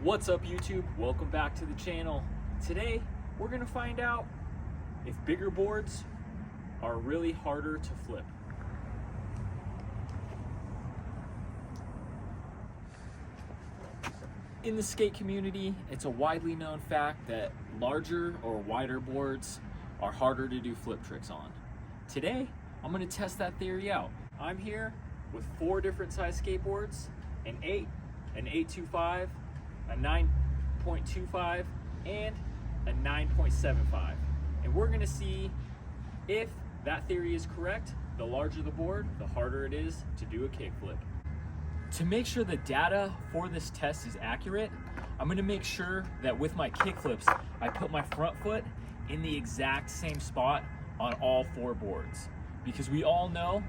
What's up, YouTube? Welcome back to the channel. Today we're gonna find out if bigger boards are really harder to flip. In the skate community, it's a widely known fact that larger or wider boards are harder to do flip tricks on. Today I'm gonna test that theory out. I'm here with 4 different size skateboards, an 8, an 825, a 9.25, and a 9.75. And we're gonna see if that theory is correct. The larger the board, the harder it is to do a kickflip. To make sure the data for this test is accurate, I'm gonna make sure that with my kickflips, I put my front foot in the exact same spot on all 4 boards. Because we all know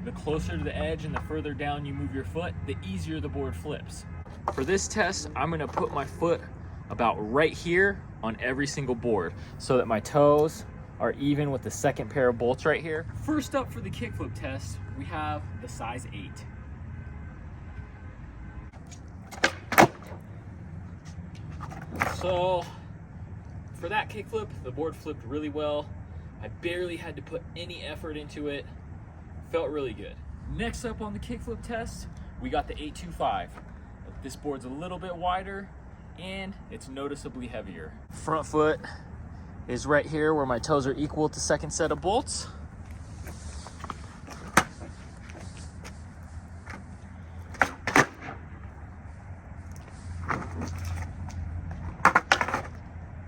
the closer to the edge and the further down you move your foot, the easier the board flips. For this test, I'm gonna put my foot about right here on every single board so that my toes are even with the second pair of bolts right here. First up for the kickflip test, we have the size 8. So for that kickflip, the board flipped really well. I barely had to put any effort into it. Felt really good. Next up on the kickflip test, we got the 825. This board's a little bit wider and it's noticeably heavier. Front foot is right here where my toes are equal with the second set of bolts.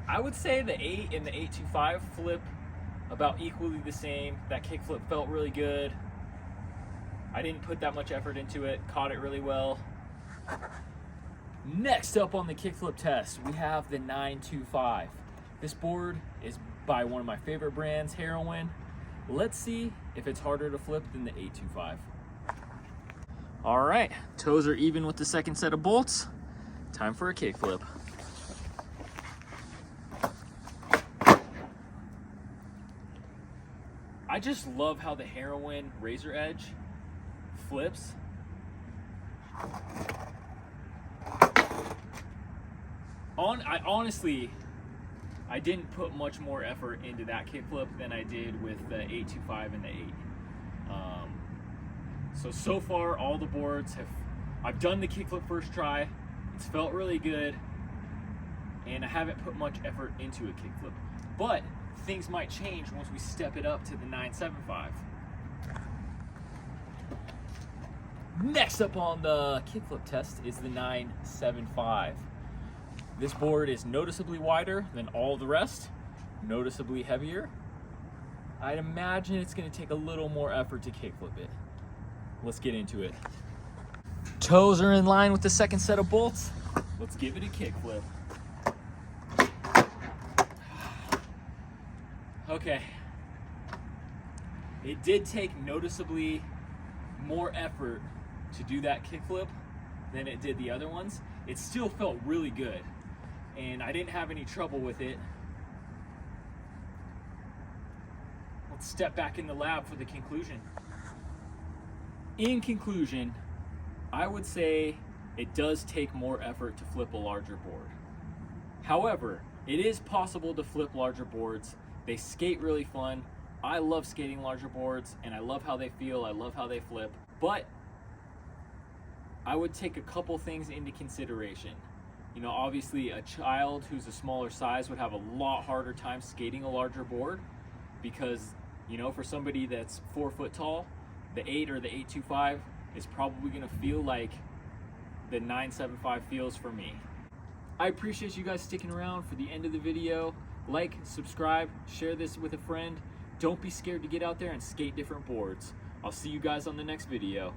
I would say the 8 and the 825 flip about equally the same. That kickflip felt really good. I didn't put that much effort into it, caught it really well. Next up on the kickflip test, we have the 925. This board is by one of my favorite brands, Heroin. Let's see if it's harder to flip than the 825. All right, toes are even with the second set of bolts. Time for a kickflip. I just love how the Heroin Razor Edge flips. I didn't put much more effort into that kickflip than I did with the 825 and the 8. So far all the boards I've done the kickflip first try. It's felt really good, and I haven't put much effort into a kickflip. But things might change once we step it up to the 975. Next up on the kickflip test is the 975. This board is noticeably wider than all the rest, noticeably heavier. I'd imagine it's gonna take a little more effort to kickflip it. Let's get into it. Toes are in line with the second set of bolts. Let's give it a kickflip. Okay. It did take noticeably more effort to do that kickflip than it did the other ones. It still felt really good, and I didn't have any trouble with it. Let's step back in the lab for the conclusion. In conclusion, I would say it does take more effort to flip a larger board. However, it is possible to flip larger boards. They skate really fun. I love skating larger boards, and I love how they feel. I love how they flip. But I would take a couple things into consideration. You know, obviously a child who's a smaller size would have a lot harder time skating a larger board because, you know, for somebody that's 4 foot tall, the 8 or the 825 is probably gonna feel like the 975 feels for me. I appreciate you guys sticking around for the end of the video. Like, subscribe, share this with a friend. Don't be scared to get out there and skate different boards. I'll see you guys on the next video.